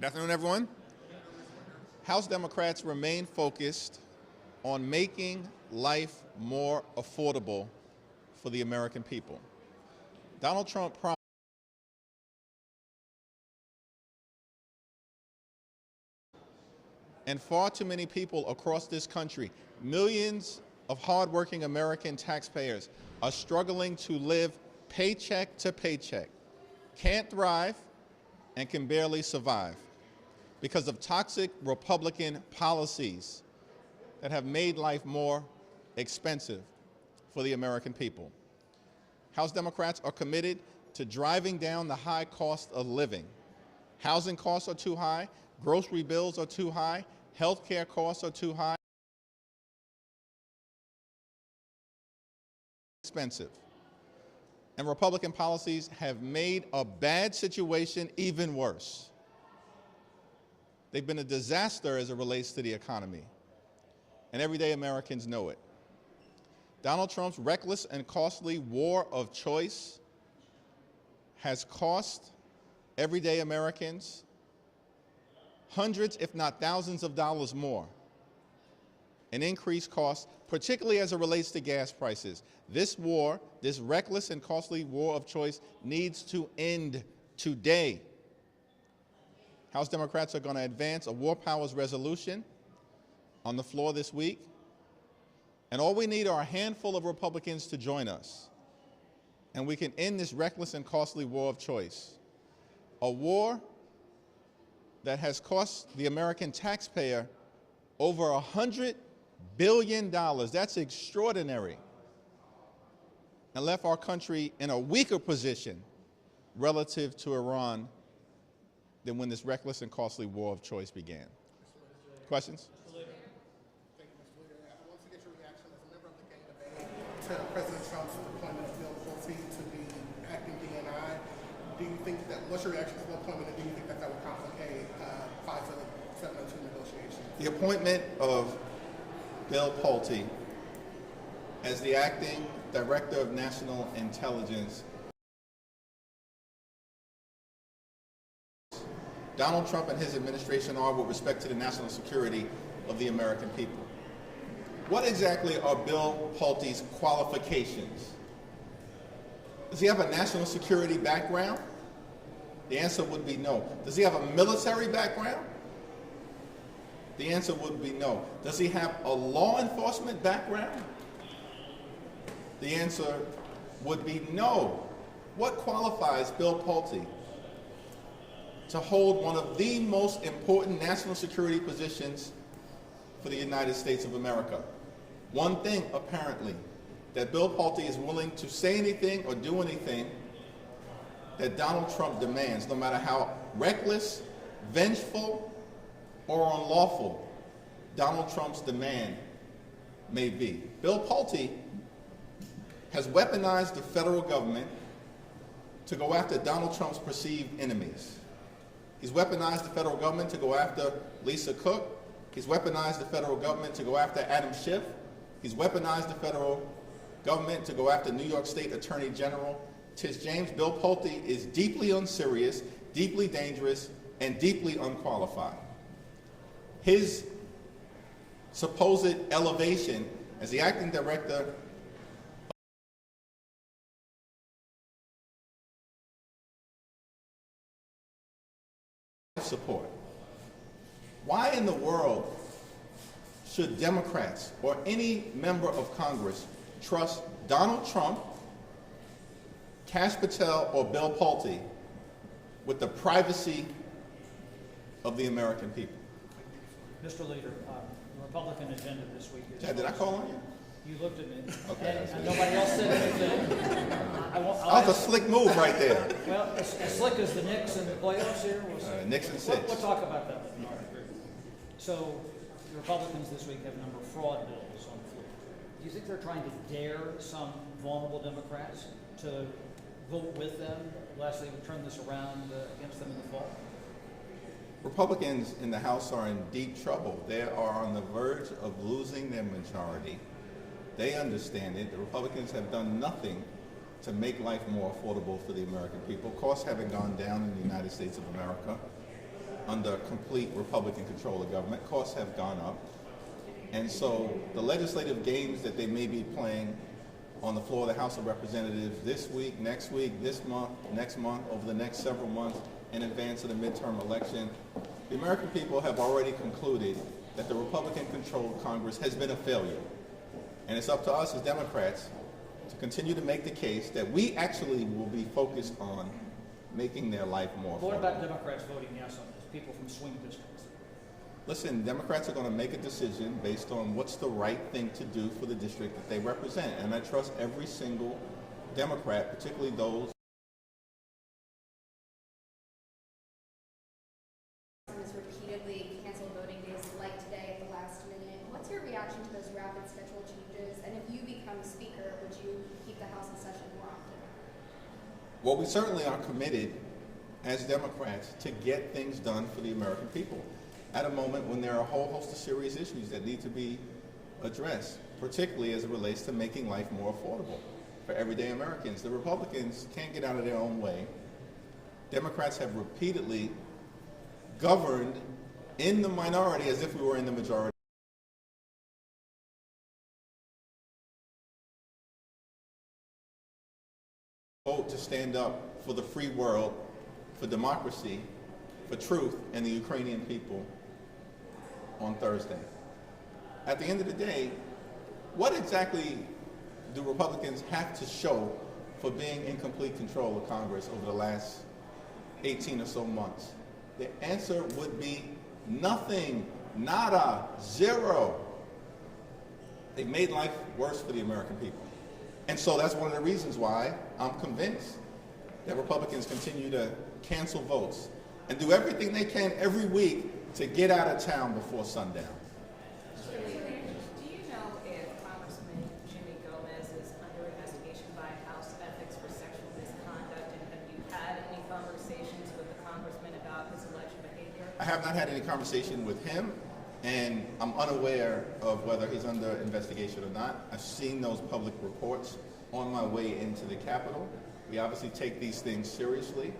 Good afternoon, everyone. House Democrats remain focused on making life more affordable for the American people. Donald Trump promised and far too many people across this country, millions of hardworking American taxpayers, are struggling to live paycheck to paycheck, can't thrive, and can barely survive because of toxic Republican policies that have made life more expensive for the American people. House Democrats are committed to driving down the high cost of living. Housing costs are too high, grocery bills are too high, health care costs are too high, expensive. And Republican policies have made a bad situation even worse. They've been a disaster as it relates to the economy, and everyday Americans know it. Donald Trump's reckless and costly war of choice has cost everyday Americans hundreds, if not thousands of dollars more in increased costs, particularly as it relates to gas prices. This war, this reckless and costly war of choice, needs to end today. House Democrats are going to advance a war powers resolution on the floor this week, and all we need are a handful of Republicans to join us, and we can end this reckless and costly war of choice. A war that has cost the American taxpayer over $100 billion. That's extraordinary. And left our country in a weaker position relative to Iran than when this reckless and costly war of choice began. Questions? Thank you, Mr. Leader. I want to get your reaction as a member of the gang debate to President Trump's appointment of Bill Pulte to be acting DNI. Do you think that, what's your reaction to the appointment, and do you think that that would complicate FISA 702 negotiations? The appointment of Bill Pulte as the acting Director of National Intelligence. Donald Trump and his administration are with respect to the national security of the American people. What exactly are Bill Pulte's qualifications? Does he have a national security background? The answer would be no. Does he have a military background? The answer would be no. Does he have a law enforcement background? The answer would be no. What qualifies Bill Pulte to hold one of the most important national security positions for the United States of America? One thing, apparently, that Bill Pulte is willing to say anything or do anything that Donald Trump demands, no matter how reckless, vengeful, or unlawful Donald Trump's demand may be. Bill Pulte has weaponized the federal government to go after Donald Trump's perceived enemies. He's weaponized the federal government to go after Lisa Cook. He's weaponized the federal government to go after Adam Schiff. He's weaponized the federal government to go after New York State Attorney General Tish James. Bill Pulte is deeply unserious, deeply dangerous, and deeply unqualified. His supposed elevation as the acting director of support. Why in the world should Democrats or any member of Congress trust Donald Trump, Kash Patel, or Bill Pulte with the privacy of the American people? Mr. Leader, the Republican agenda this week is... Did I call on you? You looked at me. Okay. And nobody else said anything. That was a slick move right there. Well, as slick as the Knicks in the playoffs here. Knicks and six. We'll talk about that. So, the Republicans this week have a number of fraud bills on the floor. Do you think they're trying to dare some vulnerable Democrats to vote with them, lest they would turn this around against them in the fall? Republicans in the House are in deep trouble. They are on the verge of losing their majority. They understand it. The Republicans have done nothing to make life more affordable for the American people. Costs haven't gone down in the United States of America. under complete Republican control of government. Costs have gone up. And so the legislative games that they may be playing on the floor of the House of Representatives this week, this month, next month, over the next several months, in advance of the midterm election, the American people have already concluded that the Republican-controlled Congress has been a failure. And it's up to us as Democrats to continue to make the case that we actually will be focused on making their life more affordable. What about Democrats voting yes on this, people from swing districts? Listen, Democrats are going to make a decision based on what's the right thing to do for the district that they represent. And I trust every single Democrat, particularly those has repeatedly canceled voting days like today at the last minute. What's your reaction to those rapid schedule changes? And if you become Speaker, would you keep the House in session more often? Well, we certainly are committed as Democrats to get things done for the American people at a moment when there are a whole host of serious issues that need to be addressed, particularly as it relates to making life more affordable for everyday Americans. The Republicans can't get out of their own way. Democrats have repeatedly governed in the minority as if we were in the majority. Vote to stand up for the free world, for democracy, for truth, and the Ukrainian people on Thursday. At the end of the day, what exactly do Republicans have to show for being in complete control of Congress over the last 18 or so months? The answer would be nothing, nada, zero. They made life worse for the American people. And so that's one of the reasons why I'm convinced that Republicans continue to cancel votes and do everything they can every week to get out of town before sundown. Do you know if Congressman Jimmy Gomez is under investigation by House Ethics for sexual misconduct, and have you had any conversations with the congressman about his alleged behavior? I have not had any conversation with him, and I'm unaware of whether he's under investigation or not. I've seen those public reports on my way into the Capitol. We obviously take these things seriously,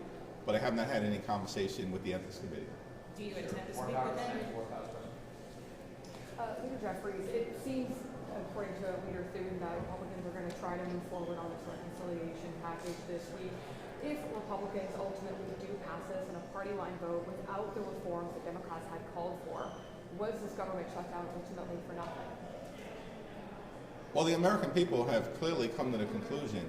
but I have not had any conversation with the Ethics Committee. Do you intend to speak with him? Leader Jeffries, it seems, according to Leader Thune, that Republicans are going to try to move forward on this reconciliation package this week. If Republicans ultimately do pass this in a party line vote without the reforms that Democrats had called for, was this government shutdown ultimately for nothing? Well, the American people have clearly come to the conclusion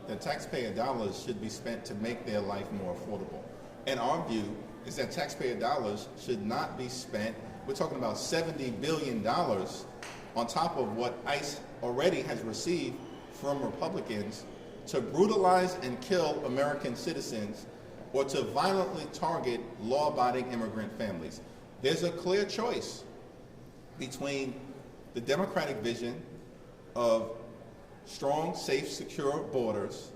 that taxpayer dollars should be spent to make their life more affordable. And our view is that taxpayer dollars should not be spent. We're talking about $70 billion on top of what ICE already has received from Republicans to brutalize and kill American citizens or to violently target law-abiding immigrant families. There's a clear choice between the Democratic vision of strong, safe, secure borders,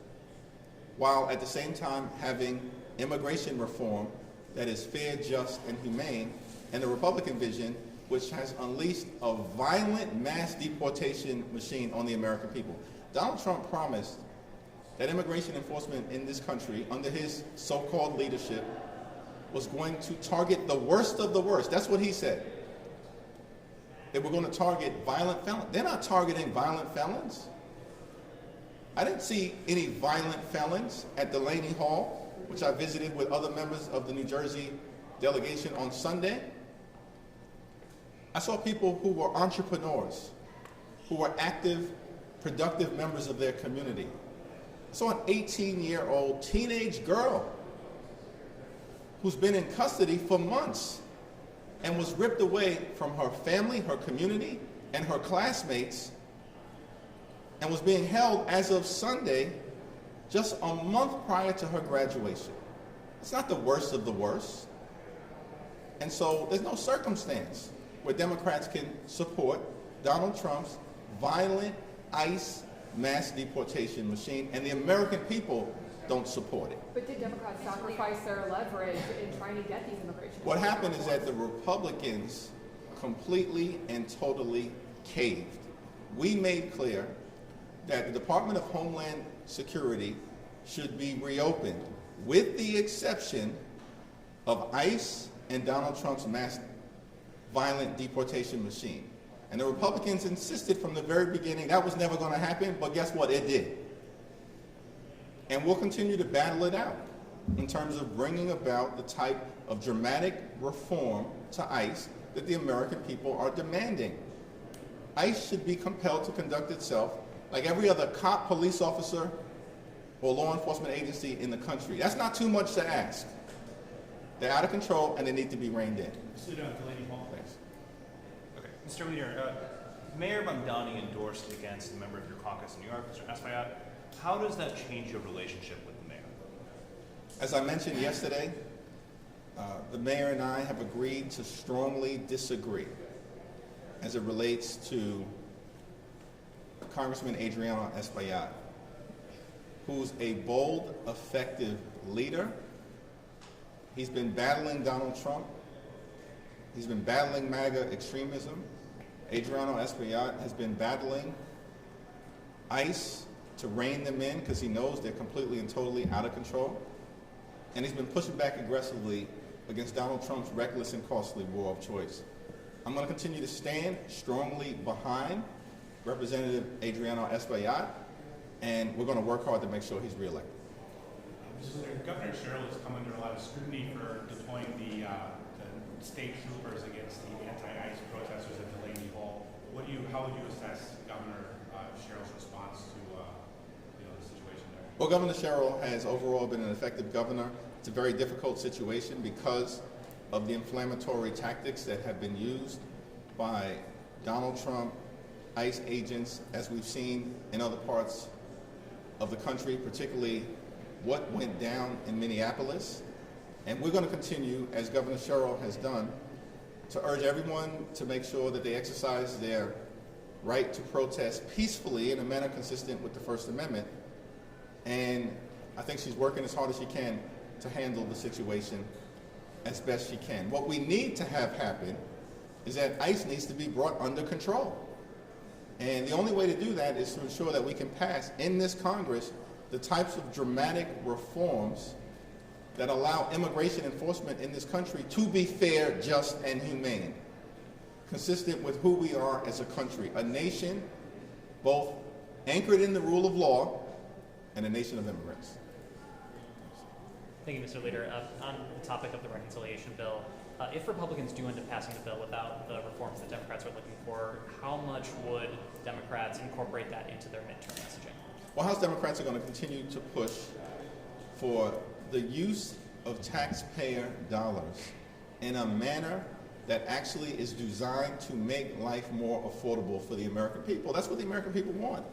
while at the same time having immigration reform that is fair, just, and humane, and the Republican vision, which has unleashed a violent mass deportation machine on the American people. Donald Trump promised that immigration enforcement in this country, under his so-called leadership, was going to target the worst of the worst. That's what he said. They were going to target violent felons. They're not targeting violent felons. I didn't see any violent felons at Delaney Hall, which I visited with other members of the New Jersey delegation on Sunday. I saw people who were entrepreneurs, who were active, productive members of their community. I saw an 18-year-old teenage girl who's been in custody for months and was ripped away from her family, her community, and her classmates, and was being held as of Sunday, just a month prior to her graduation. It's not the worst of the worst. And so there's no circumstance where Democrats can support Donald Trump's violent ICE mass deportation machine, and the American people don't support it. But did Democrats sacrifice their leverage in trying to get these immigration? What happened is that the Republicans completely and totally caved. We made clear that the Department of Homeland Security should be reopened, with the exception of ICE in Donald Trump's mass violent deportation machine. And the Republicans insisted from the very beginning that was never going to happen, but guess what? It did. And we'll continue to battle it out in terms of bringing about the type of dramatic reform to ICE that the American people are demanding. ICE should be compelled to conduct itself like every other cop, police officer, or law enforcement agency in the country. That's not too much to ask. They're out of control and they need to be reined in. Sit down, Delaney Hall. Thanks. Okay, Mr. Leader, Mayor Mamdani endorsed against a member of your caucus in New York, Mr. Espaillat. How does that change your relationship with the mayor? As I mentioned yesterday, the mayor and I have agreed to strongly disagree as it relates to Congressman Adriano Espaillat, who's a bold, effective leader. He's been battling Donald Trump. He's been battling MAGA extremism. Adriano Espaillat has been battling ICE to rein them in because he knows they're completely and totally out of control. And he's been pushing back aggressively against Donald Trump's reckless and costly war of choice. I'm going to continue to stand strongly behind Representative Adriano Espaillat, and we're going to work hard to make sure he's reelected. Governor Sherrill has come under a lot of scrutiny for deploying the state troopers against the anti-ICE protesters at Delaney Hall. How would you assess Governor Sherrill's response to the situation there? Well, Governor Sherrill has overall been an effective governor. It's a very difficult situation because of the inflammatory tactics that have been used by Donald Trump, ICE agents, as we've seen in other parts of the country, particularly what went down in Minneapolis. And we're going to continue, as Governor Sherrill has done, to urge everyone to make sure that they exercise their right to protest peacefully in a manner consistent with the First Amendment. And I think she's working as hard as she can to handle the situation as best she can. What we need to have happen is that ICE needs to be brought under control. And the only way to do that is to ensure that we can pass in this Congress the types of dramatic reforms that allow immigration enforcement in this country to be fair, just, and humane, consistent with who we are as a country, a nation both anchored in the rule of law and a nation of immigrants. Thank you, Mr. Leader. On the topic of the reconciliation bill, if Republicans do end up passing the bill without the reforms that Democrats are looking for, how much would Democrats incorporate that into their midterm messaging? Well, House Democrats are going to continue to push for the use of taxpayer dollars in a manner that actually is designed to make life more affordable for the American people. That's what the American people want,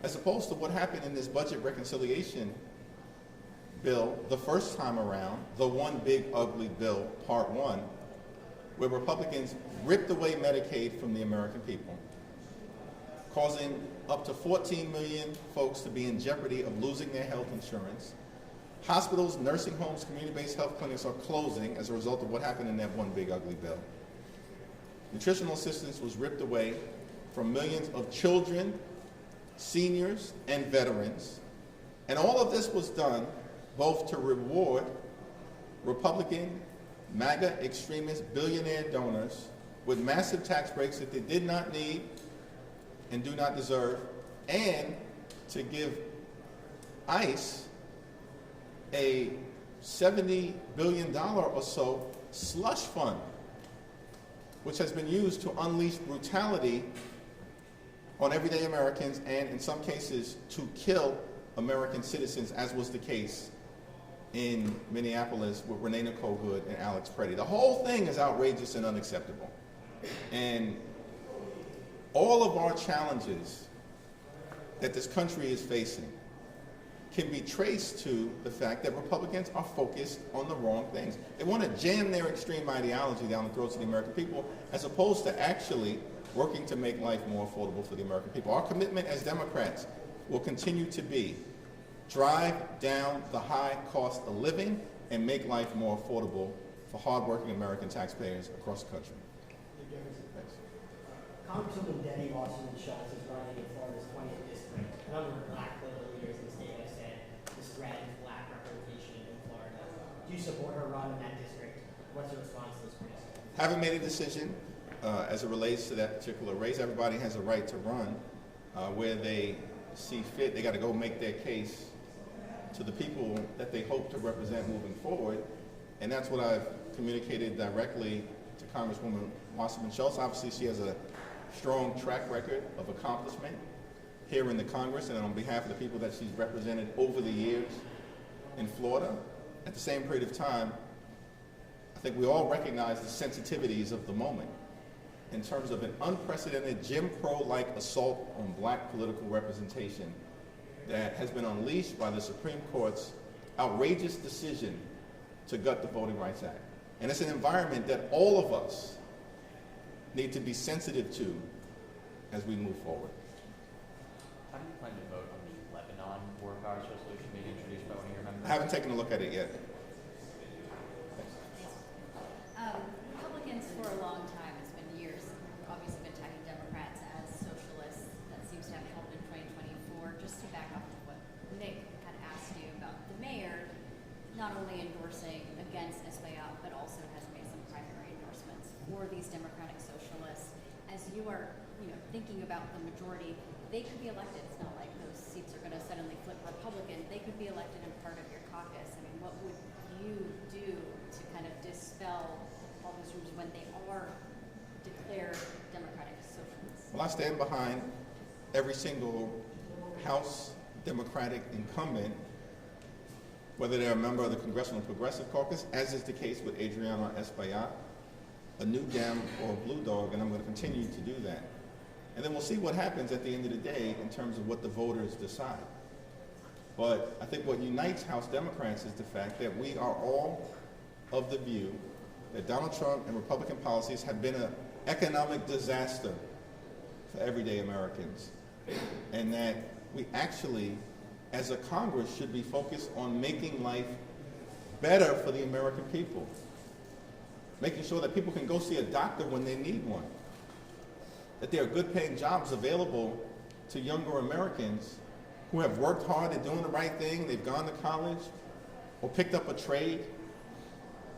as opposed to what happened in this budget reconciliation bill the first time around, the one big ugly bill, part one, where Republicans ripped away Medicaid from the American people, causing up to 14 million folks to be in jeopardy of losing their health insurance. Hospitals, nursing homes, community-based health clinics are closing as a result of what happened in that one big ugly bill. Nutritional assistance was ripped away from millions of children, seniors, and veterans. And all of this was done both to reward Republican, MAGA extremist billionaire donors with massive tax breaks that they did not need and do not deserve, and to give ICE a $70 billion or so slush fund, which has been used to unleash brutality on everyday Americans and, in some cases, to kill American citizens, as was the case in Minneapolis with Renee Nicole Good and Alex Preddy. The whole thing is outrageous and unacceptable. And all of our challenges that this country is facing can be traced to the fact that Republicans are focused on the wrong things. They want to jam their extreme ideology down the throats of the American people, as opposed to actually working to make life more affordable for the American people. Our commitment as Democrats will continue to be drive down the high cost of living and make life more affordable for hardworking American taxpayers across the country. Thanks. Congresswoman Wasserman Schultz is running in Florida's 20th district. A number of black political leaders in the state have said this threatens black representation in Florida. Do you support her run in that district? What's your response to this case? Haven't made a decision as it relates to that particular race. Everybody has a right to run where they see fit. They got to go make their case to the people that they hope to represent moving forward. And that's what I've communicated directly to Congresswoman Wasserman Schultz. Obviously, she has a strong track record of accomplishment here in the Congress and on behalf of the people that she's represented over the years in Florida. At the same period of time, I think we all recognize the sensitivities of the moment in terms of an unprecedented Jim Crow-like assault on black political representation that has been unleashed by the Supreme Court's outrageous decision to gut the Voting Rights Act. And it's an environment that all of us need to be sensitive to as we move forward. How do you plan to vote on the Lebanon War Powers resolution being introduced by one of your members? I haven't taken a look at it yet. Republicans for a long time, it's been years, obviously been attacking Democrats as socialists. That seems to have helped in 2024. Just to back up what Nick had asked you about the mayor, not only endorsing against Espaillat, but also has made some primary endorsements for these Democratic socialists. As you are, thinking about the majority, they could be elected. It's not like those seats are going to suddenly flip Republican. They could be elected in part of your caucus. I mean, what would you do to kind of dispel all those rumors when they are declared Democratic socialists? Well, I stand behind every single House Democratic incumbent, whether they're a member of the Congressional Progressive Caucus, as is the case with Adriano Espaillat, a New Dem or a Blue Dog, and I'm going to continue to do that. And then we'll see what happens at the end of the day in terms of what the voters decide. But I think what unites House Democrats is the fact that we are all of the view that Donald Trump and Republican policies have been an economic disaster for everyday Americans, and that we actually, as a Congress, should be focused on making life better for the American people, making sure that people can go see a doctor when they need one, that there are good paying jobs available to younger Americans who have worked hard at doing the right thing, they've gone to college or picked up a trade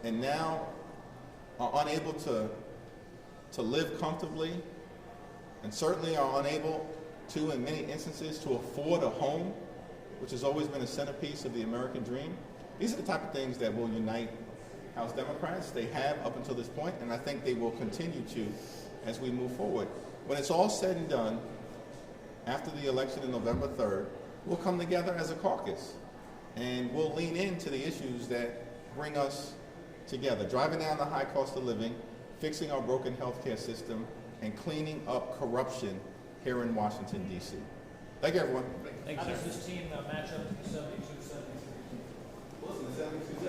and now are unable to live comfortably and certainly are unable to, in many instances, to afford a home, which has always been a centerpiece of the American dream. These are the type of things that will unite House Democrats. They have up until this point, and I think they will continue to as we move forward. When it's all said and done, after the election on November 3rd, we'll come together as a caucus, and we'll lean into the issues that bring us together, driving down the high cost of living, fixing our broken healthcare system, and cleaning up corruption here in Washington, D.C. Thank you, everyone. How does this team match up to the 72-73?